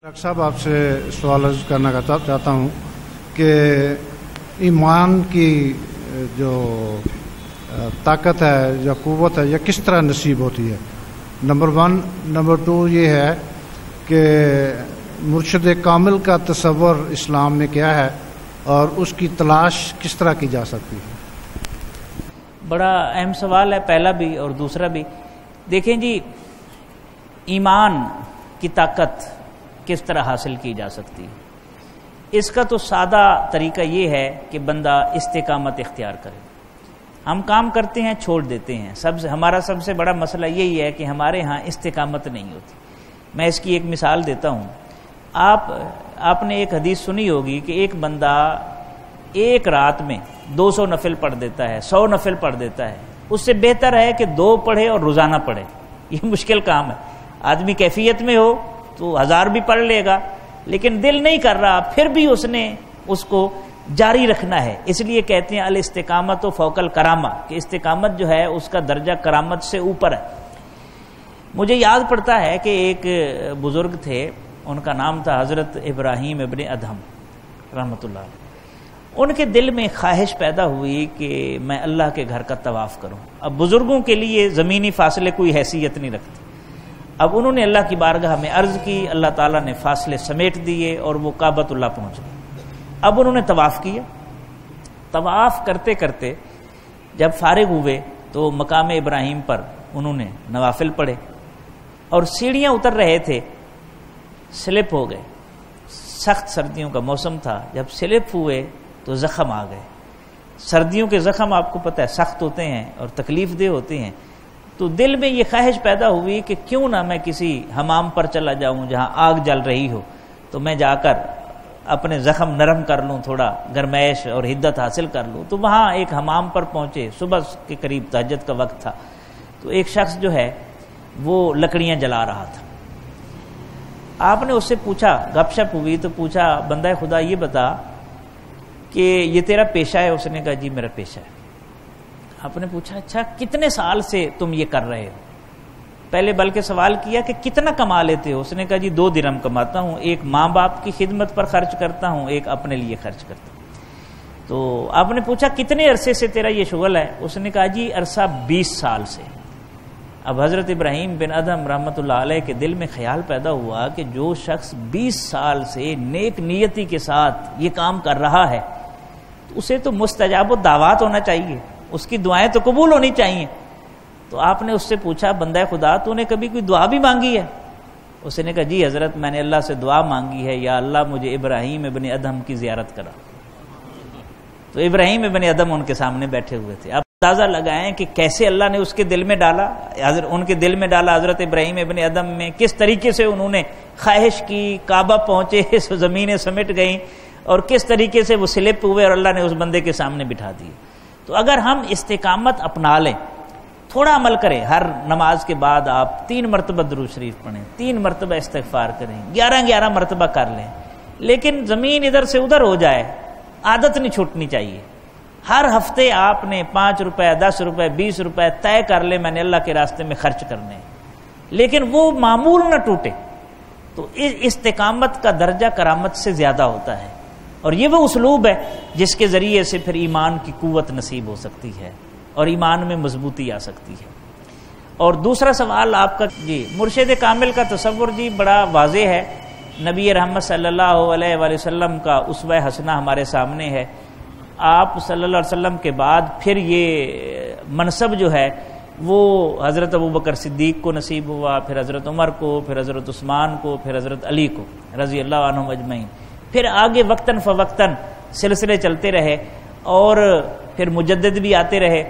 Doctor صاحب آپ سے سوال عرض کرنا چاہتا ہوں کہ ایمان کی جو طاقت ہے یا قوت ہے یہ کس طرح نصیب ہوتی ہے؟ نمبر 1۔ نمبر 2 یہ ہے کہ مرشد کامل کا تصور اسلام میں کیا ہے اور اس کی تلاش کس طرح کی جا سکتی ہے؟ بڑا اہم سوال ہے، پہلا بھی اور دوسرا بھی۔ دیکھیں جی، ایمان کی طاقت کس طرح حاصل کی جا سکتی ہے؟ اس کا تو سادہ طریقہ یہ ہے کہ بندہ استقامت اختیار کرے۔ ہم کام کرتے ہیں، چھوڑ دیتے ہیں۔ ہمارا سب سے بڑا مسئلہ یہی ہے کہ ہمارے ہاں استقامت نہیں ہوتی۔ میں اس کی ایک مثال دیتا ہوں۔ آپ نے ایک حدیث سنی ہوگی کہ ایک بندہ ایک رات میں 200 نفل پڑھ دیتا ہے، 100 نفل پڑھ دیتا ہے۔ اس سے بہتر ہے کہ 2 پڑھے اور روزانہ پڑھے۔ یہ مشکل کام ہے۔ آدمی کیفیت میں ہو تو 1000 بھی پڑھ لے گا، لیکن دل نہیں کر رہا، پھر بھی اس نے اس کو جاری رکھنا ہے۔ اس لیے کہتے ہیں الاستقامت فوق الکرامہ، کہ استقامت جو ہے اس کا درجہ کرامت سے اوپر ہے۔ مجھے یاد پڑتا ہے کہ ایک بزرگ تھے، ان کا نام تھا حضرت ابراہیم ابن ادہم رحمۃ اللہ علیہ۔ ان کے دل میں خواہش پیدا ہوئی کہ میں اللہ کے گھر کا طواف کروں۔ اب بزرگوں کے لیے زمینی فاصلے کوئی حیثیت نہیں رکھتے۔ اب انہوں نے اللہ کی بارگاہ میں عرض کی، اللہ تعالیٰ نے فاصلے سمیٹ دیے اور وہ کعبۃ اللہ پہنچ گئے۔ اب انہوں نے طواف کیا۔ طواف کرتے کرتے جب فارغ ہوئے تو مقام ابراہیم پر انہوں نے نوافل پڑھے، اور سیڑھیاں اتر رہے تھے، سلپ ہو گئے۔ سخت سردیوں کا موسم تھا، جب سلپ ہوئے تو زخم آ گئے۔ سردیوں کے زخم آپ کو پتہ ہے سخت ہوتے ہیں اور تکلیف دہ ہوتے ہیں۔ تو دل میں یہ خواہش پیدا ہوئی کہ کیوں نہ میں کسی حمام پر چلا جاؤں جہاں آگ جل رہی ہو، تو میں جا کر اپنے زخم نرم کر لوں، تھوڑا گرمائش اور حدت حاصل کر لوں۔ تو وہاں ایک حمام پر پہنچے، صبح کے قریب تہجد کا وقت تھا۔ تو ایک شخص جو ہے وہ لکڑیاں جلا رہا تھا۔ آپ نے اس سے پوچھا، گپ شپ ہوئی تو پوچھا، بندہ خدا یہ بتا کہ یہ تیرا پیشہ ہے؟ اس نے کہا جی میرا پیشہ ہے۔ آپ نے پوچھا اچھا کتنے سال سے تم یہ کر رہے ہو؟ پہلے بلکہ سوال کیا کہ کتنا کما لیتے ہو؟ اس نے کہا جی 2 درہم کماتا ہوں، ایک ماں باپ کی خدمت پر خرچ کرتا ہوں، ایک اپنے لیے خرچ کرتا ہوں۔ تو آپ نے پوچھا کتنے عرصے سے تیرا یہ شغل ہے؟ اس نے کہا جی عرصہ 20 سال سے۔ اب حضرت ابراہیم بن ادہم رحمۃ اللہ علیہ کے دل میں خیال پیدا ہوا کہ جو شخص 20 سال سے نیک نیتی کے ساتھ یہ کام کر رہا ہے تو اسے تو مستجاب الدعوات ہونا چاہیے، اس کی دعائیں تو قبول ہونی چاہیے۔ تو آپ نے اس سے پوچھا بندہ خدا تو نے کبھی کوئی دعا بھی مانگی ہے؟ اس نے کہا جی حضرت میں نے اللہ سے دعا مانگی ہے، یا اللہ مجھے ابراہیم ابن ادہم کی زیارت کرا۔ تو ابراہیم ابن ادہم ان کے سامنے بیٹھے ہوئے تھے۔ آپ اندازہ لگائیں کہ کیسے اللہ نے اس کے دل میں ڈالا، ان کے دل میں ڈالا حضرت ابراہیم ابن ادہم میں، کس طریقے سے انہوں نے خواہش کی، کعبہ پہنچے، زمینیں سمٹ گئیں، اور کس طریقے سے وہ سلپ ہوئے اور اللہ نے اس بندے کے سامنے بٹھا دیے۔ تو اگر ہم استقامت اپنا لیں، تھوڑا عمل کریں، ہر نماز کے بعد آپ 3 مرتبہ درود شریف پڑھیں، 3 مرتبہ استغفار کریں، 11 مرتبہ کر لیں، لیکن زمین ادھر سے ادھر ہو جائے، عادت نہیں چھوٹنی چاہیے۔ ہر ہفتے آپ نے 5 روپے، 10 روپے، 20 روپے طے کر لیں میں نے اللہ کے راستے میں خرچ کرنے، لیکن وہ معمول نہ ٹوٹے۔ تو استقامت کا درجہ کرامت سے زیادہ ہوتا ہے، اور یہ وہ اسلوب ہے جس کے ذریعے سے پھر ایمان کی قوت نصیب ہو سکتی ہے اور ایمان میں مضبوطی آ سکتی ہے۔ اور دوسرا سوال آپ کا، جی مرشد کامل کا تصور جی بڑا واضح ہے۔ نبی رحمت صلی اللہ علیہ وآلہ وسلم کا اسوہ حسنہ ہمارے سامنے ہے۔ آپ صلی اللہ علیہ وسلم کے بعد پھر یہ منصب جو ہے وہ حضرت ابوبکر صدیق کو نصیب ہوا، پھر حضرت عمر کو، پھر حضرت عثمان کو، پھر حضرت علی کو رضی اللہ عنہم اجمعین۔ پھر آگے وقتاً فوقتاً سلسلے چلتے رہے، اور پھر مجدد بھی آتے رہے۔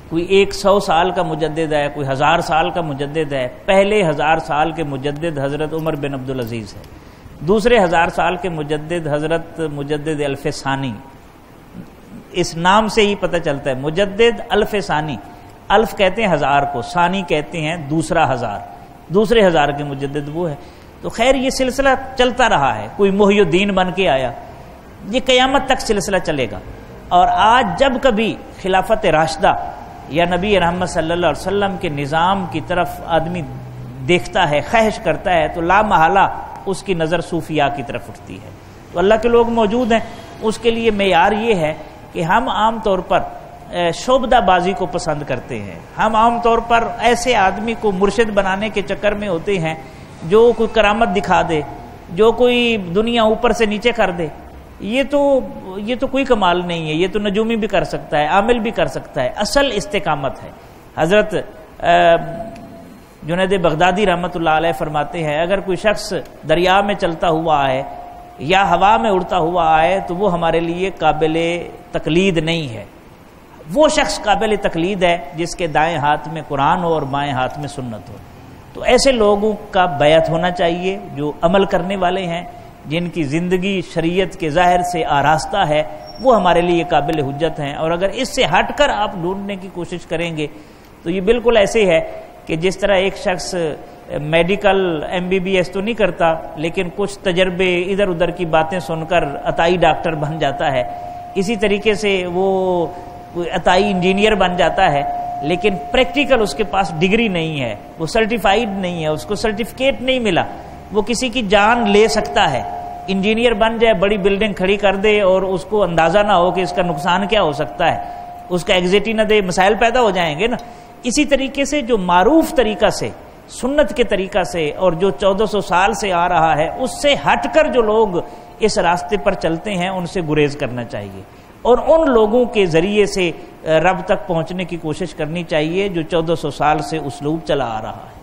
کوئی 100 سال کا مجدد ہے، کوئی 1000 سال کا مجدد ہے۔ پہلے 1000 سال کے مجدد حضرت عمر بن عبدالعزیز ہے، دوسرے 1000 سال کے مجدد حضرت مجدد الف ثانی۔ اس نام سے ہی پتہ چلتا ہے مجدد الف ثانی۔ الف کہتے ہیں 1000 کو، ثانی کہتے ہیں دوسرا 1000، دوسرے 1000 کے مجدد وہ ہے۔ تو خیر یہ سلسلہ چلتا رہا ہے، کوئی محی الدین بن کے آیا، یہ قیامت تک سلسلہ چلے گا۔ اور آج جب کبھی خلافت راشدہ یا نبی رحمت صلی اللہ علیہ وسلم کے نظام کی طرف آدمی دیکھتا ہے، خواہش کرتا ہے، تو لا محالہ اس کی نظر صوفیاء کی طرف اٹھتی ہے. تو اللہ کے لوگ موجود ہیں، اس کے لیے معیار یہ ہے کہ ہم عام طور پر شعبدہ بازی کو پسند کرتے ہیں. ہم عام طور پر ایسے آدمی کو مرشد بنانے کے چکر میں ہوتے ہیں جو کوئی کرامت دکھا دے، جو کوئی دنیا اوپر سے نیچے کر دے. یہ تو کوئی کمال نہیں ہے. یہ تو نجومی بھی کر سکتا ہے، عامل بھی کر سکتا ہے. اصل استقامت ہے. حضرت جنید بغدادی رحمۃ اللہ علیہ فرماتے ہیں اگر کوئی شخص دریا میں چلتا ہوا آئے یا ہوا میں اڑتا ہوا آئے تو وہ ہمارے لیے قابل تقلید نہیں ہے. وہ شخص قابل تقلید ہے جس کے دائیں ہاتھ میں قرآن ہو اور بائیں ہاتھ میں سنت ہو. تو ایسے لوگوں کا بیعت ہونا چاہیے جو عمل کرنے والے ہیں، جن کی زندگی شریعت کے ظاہر سے آراستہ ہے، وہ ہمارے لیے قابل حجت ہیں. اور اگر اس سے ہٹ کر آپ ڈھونڈنے کی کوشش کریں گے تو یہ بالکل ایسے ہے کہ جس طرح ایک شخص میڈیکل MBBS تو نہیں کرتا لیکن کچھ تجربے ادھر ادھر کی باتیں سن کر عطائی ڈاکٹر بن جاتا ہے، اسی طریقے سے وہ عطائی انجینئر بن جاتا ہے لیکن پریکٹیکل اس کے پاس ڈگری نہیں ہے، وہ سرٹیفائیڈ نہیں ہے، اس کو سرٹیفکیٹ نہیں ملا. وہ کسی کی جان لے سکتا ہے. انجینئر بن جائے، بڑی بلڈنگ کھڑی کر دے اور اس کو اندازہ نہ ہو کہ اس کا نقصان کیا ہو سکتا ہے، اس کا ایگزٹ ہی نہ دے، مسائل پیدا ہو جائیں گے نا. اسی طریقے سے جو معروف طریقہ سے، سنت کے طریقہ سے اور جو 1400 سال سے آ رہا ہے اس سے ہٹ کر جو لوگ اس راستے پر چلتے ہیں ان سے گریز کرنا چاہیے اور ان لوگوں کے ذریعے سے رب تک پہنچنے کی کوشش کرنی چاہیے جو 1400 سال سے اسلوب چلا آ رہا ہے.